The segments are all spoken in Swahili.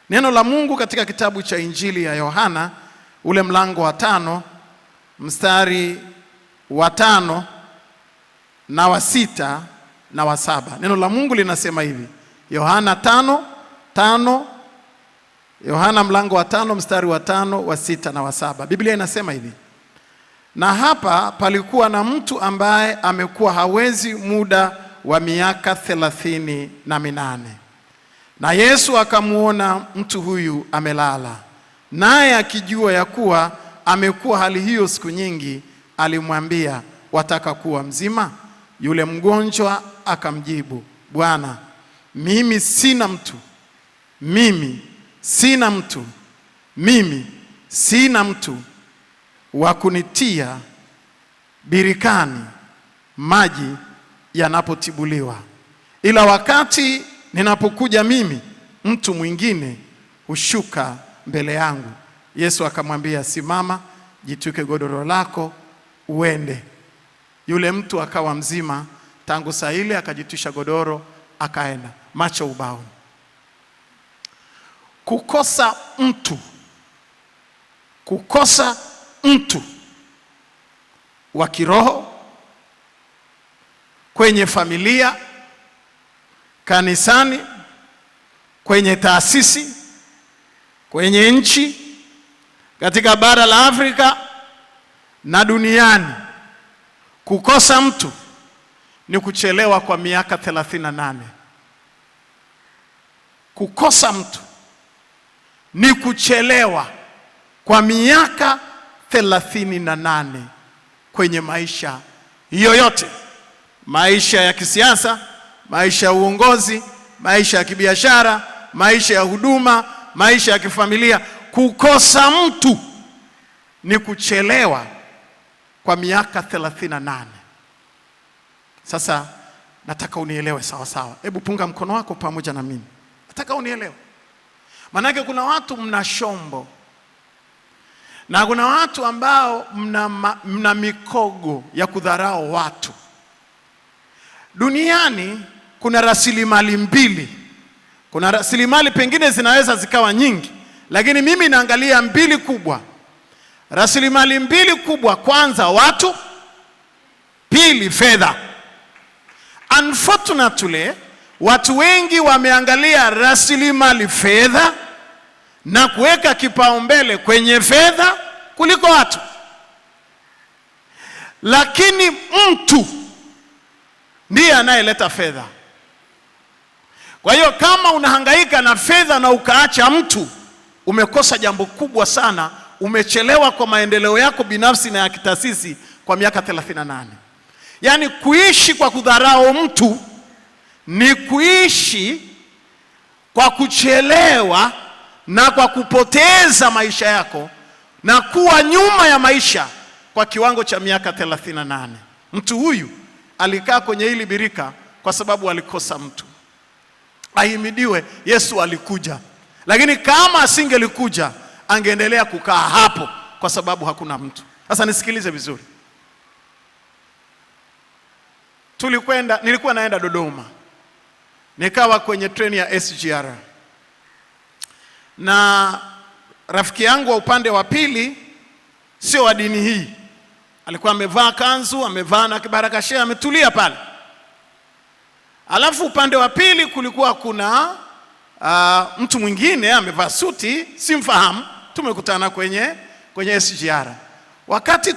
Neno la Mungu katika kitabu cha Injili ya Yohana ule mlango wa 5 mstari wa 5 na wa 6 na wa 7. Neno la Mungu linasema hivi. Yohana 5:5, Yohana mlango wa 5 mstari wa 5, wa 6 na wa 7. Biblia inasema hivi: na hapa palikuwa na mtu ambaye amekuwa hawezi muda wa miaka 38. Na Yesu akamuona mtu huyu amelala, naye akijua ya kuwa amekuwa hali hiyo siku nyingi, alimwambia, wataka kuwa mzima? Yule mgonjwa akamjibu, Bwana, mimi sina mtu wa kunitia birikani maji yanapotibuliwa, ila wakati ninapokuja mimi, mtu mwingine hushuka mbele yangu. Yesu akamwambia, simama, jitwike godoro lako uende. Yule mtu akawa mzima tangu saa ile, akajitwisha godoro akaenda. Macho ubaoni. Kukosa mtu wa kiroho kwenye familia, kanisani, kwenye taasisi, kwenye nchi, katika bara la Afrika na duniani. Kukosa mtu ni kuchelewa kwa miaka 38. Kukosa mtu ni kuchelewa kwa miaka 38 kwenye maisha yoyote. Maisha ya kisiasa, maisha ya uongozi, maisha ya kibiashara, maisha ya huduma, maisha ya kifamilia. Kukosa mtu ni kuchelewa kwa miaka 38. Sasa nataka unielewe sawa sawa. Hebu punga mkono wako pamoja na mimi. Nataka unielewe. Manake kuna watu mna shombo, na kuna watu ambao mna mikogo ya kudharau watu. Duniani kuna rasilimali mbili. Kuna rasilimali pengine zinaweza zikawa nyingi, lakini mimi naangalia mbili kubwa. Rasilimali mbili kubwa: kwanza watu, pili fedha. Unfortunately, watu wengi wameangalia rasilimali fedha na kuweka kipaumbele kwenye fedha kuliko watu. Lakini mtu ndiye anayeleta fedha. Kwa hiyo kama unahangaika na fedha na ukaacha mtu, umekosa jambo kubwa sana. Umechelewa kwa maendeleo yako binafsi na ya kitaasisi kwa miaka 38. Yaani kuishi kwa kudharau mtu ni kuishi kwa kuchelewa na kwa kupoteza maisha yako na kuwa nyuma ya maisha kwa kiwango cha miaka 38. Mtu huyu alikaa kwenye hili birika kwa sababu alikosa mtu. Ahimidiwe, Yesu alikuja. Lakini kama asingelikuja, angeendelea kukaa hapo kwa sababu hakuna mtu. Sasa nisikilize vizuri. Nilikuwa naenda Dodoma. Nikawa kwenye treni ya SGR. Na rafiki yangu wa upande wa pili sio wa dini hii. Alikuwa amevaa kanzu, amevaa na kibarakashia, ametulia pale. Alafu upande wa pili kulikuwa kuna mtu mwingine amevaa suti, simfahamu, tumekutana kwenye SGR. Wakati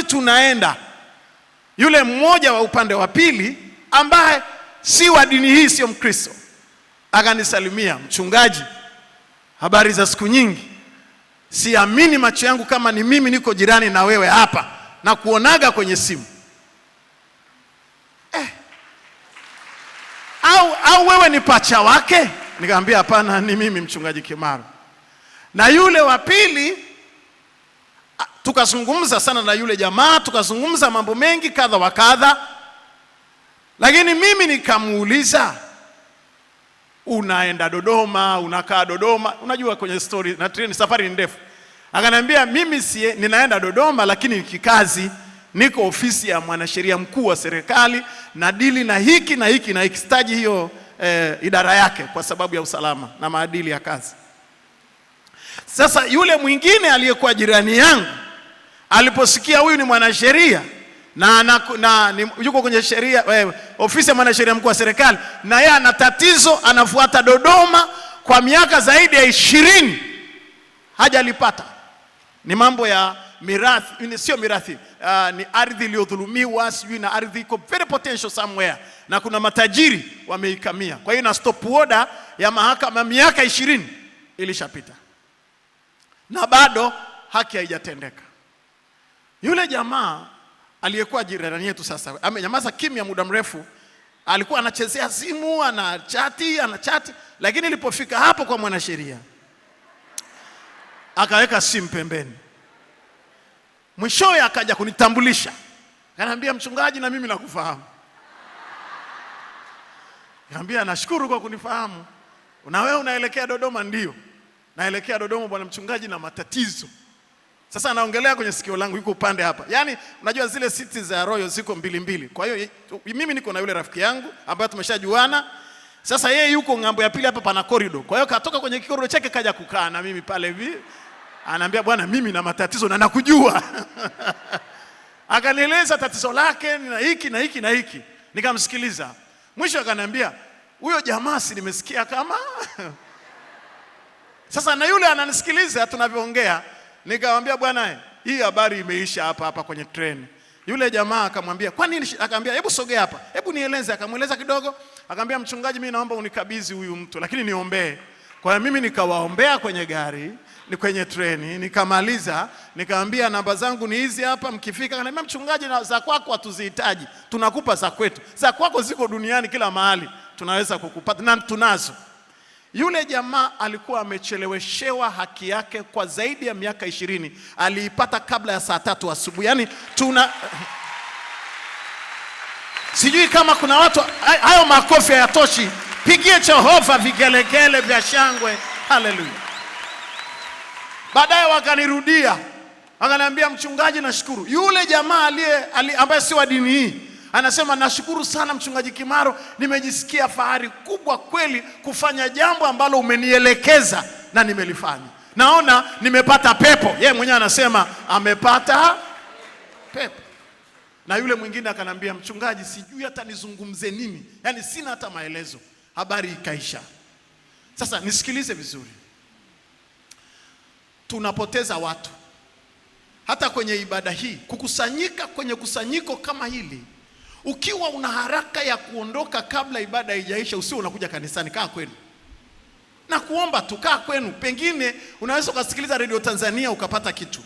tunaenda yule mmoja wa upande wa pili ambaye si wa dini hii, sio Mkristo, akanisalimia, mchungaji, habari za siku nyingi. Siamini macho yangu kama ni mimi niko jirani na wewe hapa na kuonaga kwenye simu. Au wewe ni pacha wake? Nikamwambia hapana, ni mimi mchungaji Kimaro. Na yule wa pili tukazungumza sana na yule jamaa, tukazungumza mambo mengi kadha wa kadha. Lakini mimi nikamuuliza, unaenda Dodoma, unakaa Dodoma, unajua kwenye story na treni safari ndefu. Akaniambia mimi ninaenda Dodoma lakini kikazi, niko ofisi ya mwanasheria mkuu wa serikali na dili na hiki na hiki na hiki. Sitaji hiyo idara yake kwa sababu ya usalama na maadili ya kazi. Sasa yule mwingine aliyekuwa jirani yangu aliposikia huyu ni mwanasheria na yuko kwenye sheria ofisi ya mwanasheria mkuu wa serikali, na yeye ana tatizo, anafuata Dodoma kwa miaka zaidi ya 20 hajalipata. Ni mambo ya mirathi, sio mirathi, ni ardhi iliyodhulumiwa, sijui na ardhi iko very potential somewhere na kuna matajiri wameikamia. Kwa hiyo na stop order ya mahakama miaka 20 ilishapita na bado haki haijatendeka. Yule jamaa aliyekuwa jirani yetu sasa amenyamaza kimya muda mrefu, alikuwa anachezea simu, anachati, lakini ilipofika hapo kwa mwanasheria akaweka simu pembeni. Mwishowe akaja kunitambulisha, akaniambia, mchungaji, na mimi nakufahamu. Nikamwambia, nashukuru kwa kunifahamu. Na wewe unaelekea Dodoma? Ndio, naelekea Dodoma bwana mchungaji, na matatizo. Sasa anaongelea kwenye sikio langu, yuko upande hapa. Yaani unajua zile siti za Royal ziko mbili. Kwa hiyo mimi niko na yule rafiki yangu ambaye tumeshajuana. Sasa yeye yuko ngambo ya pili hapa, pana corridor. Kwa hiyo katoka kwenye corridor chake kaja kukaa na mimi pale hivi. Ananiambia, bwana, mimi na matatizo na nakujua. Akanieleza tatizo lake na hiki na hiki na hiki. Nikamsikiliza. Mwisho akaniambia, huyo jamaa si nimesikia kama Sasa na yule ananisikiliza tunavyoongea. Nikamwambia, bwana, hii habari imeisha hapa kwenye treni. Yule jamaa akamwambia, kwa nini? Akamwambia, hebu sogea hapa, hebu nieleze. Akamweleza kidogo. Akamwambia, mchungaji, mimi naomba unikabidhi huyu mtu, lakini niombee. Kwa hiyo mimi nikawaombea kwenye gari, ni kwenye treni, nikamaliza, nikamwambia, namba zangu ni hizi hapa, mkifika. Akaniambia, mchungaji, na za kwako hatuzihitaji, tunakupa za kwetu. Za kwako ziko duniani kila mahali, tunaweza kukupata na tunazo. Yule jamaa alikuwa amecheleweshewa haki yake kwa zaidi ya miaka 20. Aliipata kabla ya saa 3 asubuhi. Yaani sijui kama kuna watu hayo makofi hayatoshi. Pigie Jehova vigelegele vya shangwe. Haleluya. Baadaye wakanirudia. Akaniambia, mchungaji, nashukuru. Yule jamaa ambaye si wa dini hii anasema, nashukuru sana mchungaji Kimaro, nimejisikia fahari kubwa kweli kufanya jambo ambalo umenielekeza na nimelifanya. Naona nimepata pepo. Yeye mwenyewe anasema amepata pepo. Na yule mwingine akanambia, mchungaji, sijui hata nizungumze nini. Yaani sina hata maelezo. Habari ikaisha. Sasa nisikilize vizuri. Tunapoteza watu. Hata kwenye ibada hii, kukusanyika kwenye kusanyiko kama hili, ukiwa una haraka ya kuondoka kabla ibada haijaisha, usio unakuja kanisani, kaa kwenu. Na kuomba tu, kaa kwenu. Pengine unaweza kusikiliza Radio Tanzania ukapata kitu.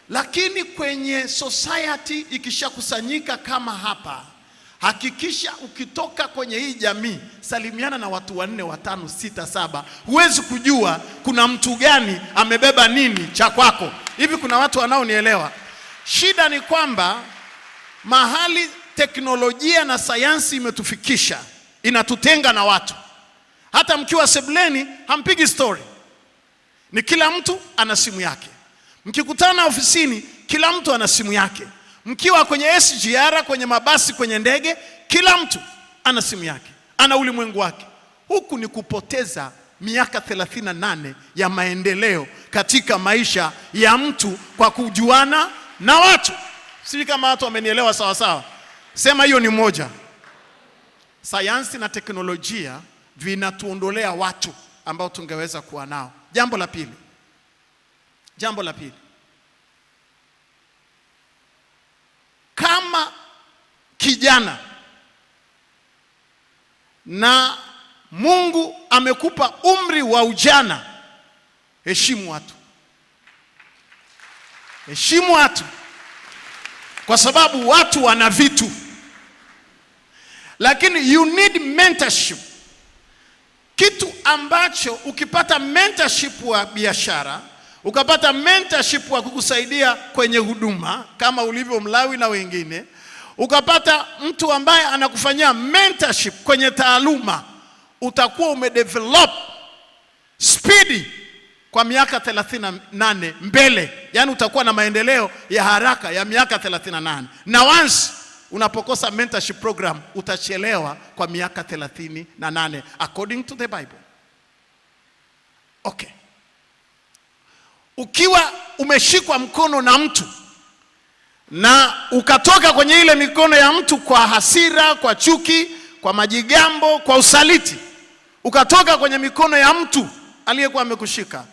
Lakini kwenye society ikishakusanyika kama hapa, hakikisha ukitoka kwenye hii jamii, salimiana na watu 4, 5, 6, 7. Huwezi kujua kuna mtu gani amebeba nini cha kwako. Hivi kuna watu wanaonielewa? Shida ni kwamba mahali teknolojia na sayansi imetufikisha, inatutenga na watu. Hata mkiwa sebuleni hampigi story. Ni kila mtu ana simu yake. Mkikutana ofisini, kila mtu ana simu yake. Mkiwa kwenye SGR, kwenye mabasi, kwenye ndege, kila mtu ana simu yake, ana ulimwengu wake. Huku ni kupoteza miaka 38 ya maendeleo katika maisha ya mtu kwa kujuana na watu. Sisi kama watu wamenielewa sawa sawa. Sema hiyo ni moja. Sayansi na teknolojia vinatuondolea watu ambao tungeweza kuwa nao. Jambo la pili. Kama kijana na Mungu amekupa umri wa ujana, heshimu watu. Heshimu watu. Kwa sababu watu wana vitu. Lakini you need mentorship. Kitu ambacho ukipata mentorship wa biashara, ukapata mentorship wa kukusaidia kwenye huduma kama ulivyo Mlawi na wengine, ukapata mtu ambaye anakufanyia mentorship kwenye taaluma, utakuwa umedevelop speed kwa miaka 38 mbele. Yaani utakuwa na maendeleo ya haraka ya miaka 38. Na once unapokosa mentorship program utachelewa kwa miaka 38 according to the Bible. Okay. Ukiwa umeshikwa mkono na mtu na ukatoka kwenye ile mikono ya mtu kwa hasira, kwa chuki, kwa majigambo, kwa usaliti, ukatoka kwenye mikono ya mtu aliyekuwa amekushika,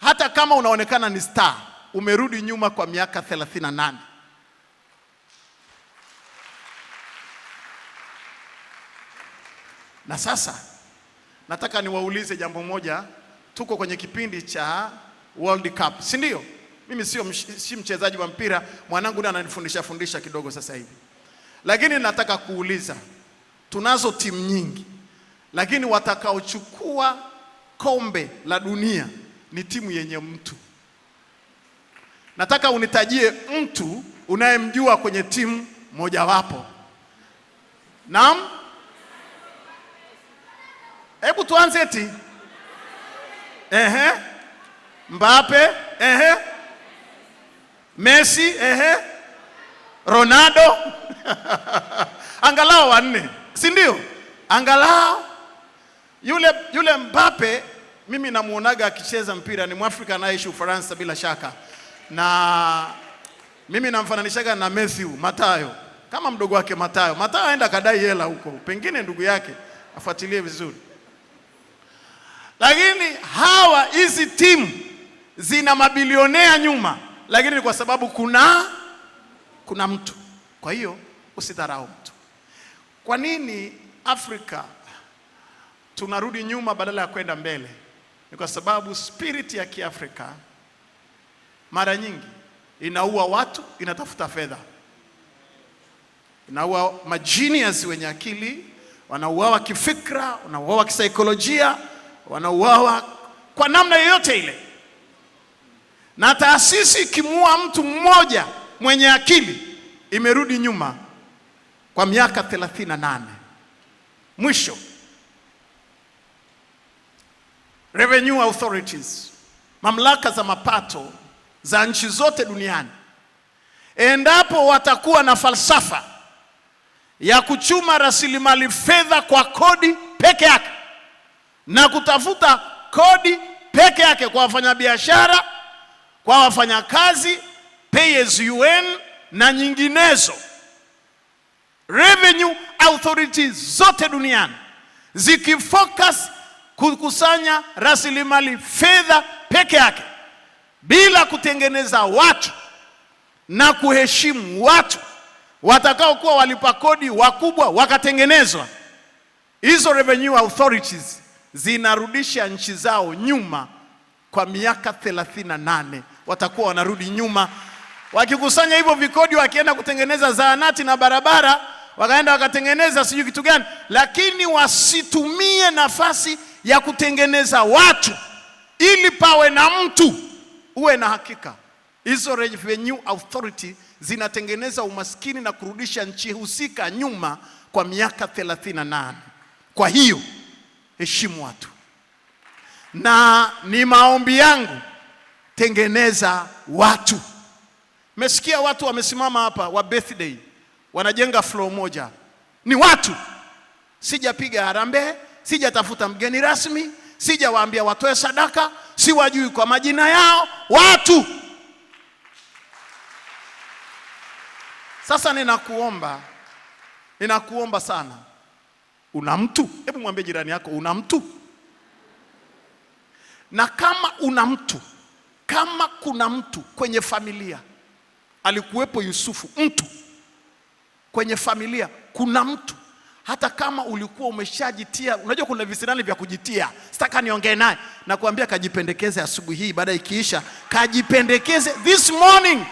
hata kama unaonekana ni star, umerudi nyuma kwa miaka 38. Na sasa nataka niwaulize jambo moja. Tuko kwenye kipindi cha World Cup, si ndio? Mimi si mchezaji wa mpira, mwanangu ndiye ananifundisha kidogo sasa hivi. Lakini nataka kuuliza, tunazo timu nyingi, lakini watakaochukua kombe la dunia ni timu yenye mtu. Nataka unitajie mtu unayemjua kwenye timu mojawapo. Naam? Hebu tuanze eti. Mbappe, Messi, Ronaldo. Angalau 4, si ndio? Angalau yule Mbappe mimi namuonaga akicheza mpira, ni Mwafrika anayeishi Ufaransa bila shaka. Na mimi namfananishaga na Matayo, kama mdogo wake Matayo. Matayo aenda kadai hela huko, pengine ndugu yake afuatilie vizuri. Lakini hizi timu zina mabilionea nyuma, lakini kwa sababu kuna mtu. Kwa hiyo usidharau mtu. Kwa nini Afrika tunarudi nyuma badala ya kwenda mbele? Ni kwa sababu spirit ya Kiafrika mara nyingi inaua watu, inatafuta fedha. Inaua magenius wenye akili, wanauawa kifikra, wanauawa kisaikolojia, wanauawa kwa namna yoyote ile. Na taasisi ikimuua mtu mmoja mwenye akili imerudi nyuma kwa miaka 38. Mwisho, revenue authorities, mamlaka za mapato za nchi zote duniani, endapo watakuwa na falsafa ya kuchuma rasilimali fedha kwa kodi peke yake na kutafuta kodi peke yake kwa wafanyabiashara, kwa wafanyakazi, pay as you earn na nyinginezo, revenue authorities zote duniani zikifocus kukusanya rasilimali fedha peke yake bila kutengeneza watu na kuheshimu watu watakao kuwa walipa kodi wakubwa wakatengenezwa, hizo revenue authorities zinarudisha nchi zao nyuma kwa miaka 38. Watakuwa wanarudi nyuma wakikusanya hivyo vikodi, wakienda kutengeneza zahanati na barabara, wakaenda wakatengeneza sijui kitu gani, lakini wasitumie nafasi ya kutengeneza watu ili pawe na mtu. Uwe na hakika hizo revenue authority zinatengeneza umaskini na kurudisha nchi husika nyuma kwa miaka 38. Kwa hiyo heshimu watu, na ni maombi yangu, tengeneza watu. Mesikia watu wamesimama hapa wa birthday wanajenga floor moja, ni watu. Sijapiga harambee, sijatafuta mgeni rasmi, sijawaambia watoe sadaka, siwajui kwa majina yao, watu. Sasa ninakuomba sana, una mtu? Hebu mwambie jirani yako, una mtu? Na kama una mtu, kama kuna mtu kwenye familia, alikuwepo Yusufu, mtu kwenye familia, kuna mtu. Hata kama ulikuwa umeshajitia, unajua kuna visirani vya kujitia, sitaka niongee naye, na kuambia kajipendekeze asubuhi hii, baada ikiisha kajipendekeze this morning.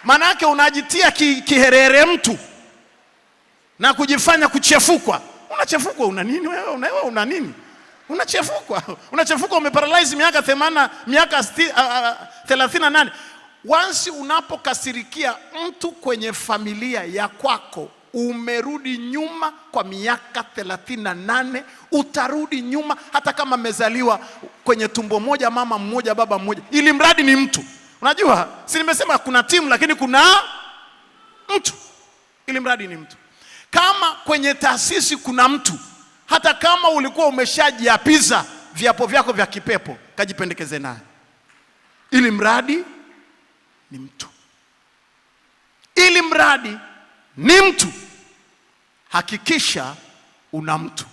Maana yake unajitia kiherere mtu na kujifanya kuchefukwa. Unachefukwa una nini wewe? Una nini? Unachefukwa umeparalyze miaka 38. Once unapokasirikia mtu kwenye familia ya kwako, umerudi nyuma kwa miaka 38. Utarudi nyuma hata kama mmezaliwa kwenye tumbo moja, mama mmoja, baba mmoja, ili mradi ni mtu. Unajua, si nimesema kuna timu, lakini kuna mtu. ili mradi ni mtu. Kama kwenye taasisi kuna mtu, hata kama ulikuwa umeshajiapiza viapo vyako vya kipepo, kajipendekeze naye, ili mradi ni mtu. Ili mradi ni mtu, hakikisha una mtu.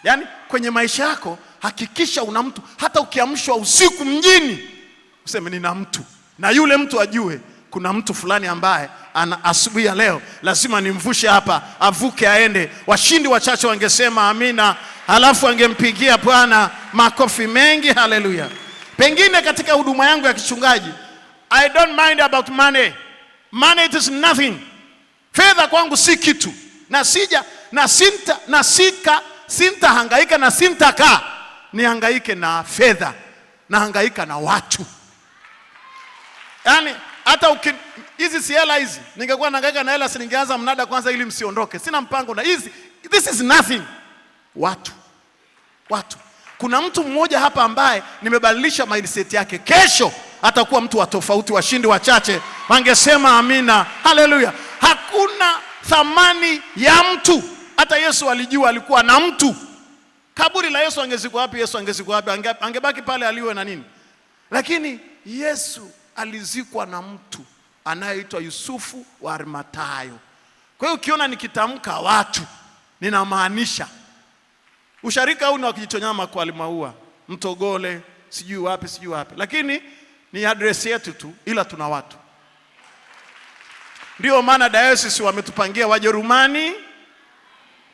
Yani kwenye maisha yako hakikisha una mtu. Hata ukiamshwa usiku mjini, useme nina mtu, na yule mtu ajue kuna mtu fulani ambaye ana asubuhi ya leo lazima nimvushe hapa, avuke aende. Washindi wachache wangesema amina, halafu angempigia Bwana makofi mengi. Haleluya. Pengine katika huduma yangu ya kichungaji, I don't mind about money. Money it is nothing. Fedha kwangu si kitu. Sintahangaika na sintaka nihangaike na fedha, nahangaika na watu. Yani hata hizi si hela hizi, ningekuwa nahangaika na hela ningeanza mnada kwanza ili msiondoke. Sina mpango na hizi. This is nothing. Watu. Kuna mtu mmoja hapa ambaye nimebadilisha mindset yake. Kesho atakuwa mtu wa tofauti. Washindi wachache wangesema amina. Haleluya. Hakuna thamani ya mtu. Hata Yesu alijua alikuwa na mtu. Kaburi la Yesu angezikwa wapi? Yesu angezikwa wapi? Angebaki pale aliwe na nini? Lakini Yesu alizikwa na mtu anayeitwa Yusufu wa Arimathayo. Kwa hiyo ukiona nikitamka watu, ninamaanisha usharika huu ni wa Kijitonyama kwa Alimaua, Mtogole, sijui wapi. Lakini ni address yetu tu, ila tuna watu. Ndio maana diocese wametupangia Wajerumani,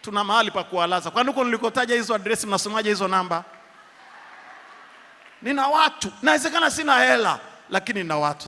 tuna mahali pa kuwalaza. Kwa nini nilikotaja hizo address mnasomaje hizo namba? Nina watu. Inawezekana sina hela, lakini nina watu.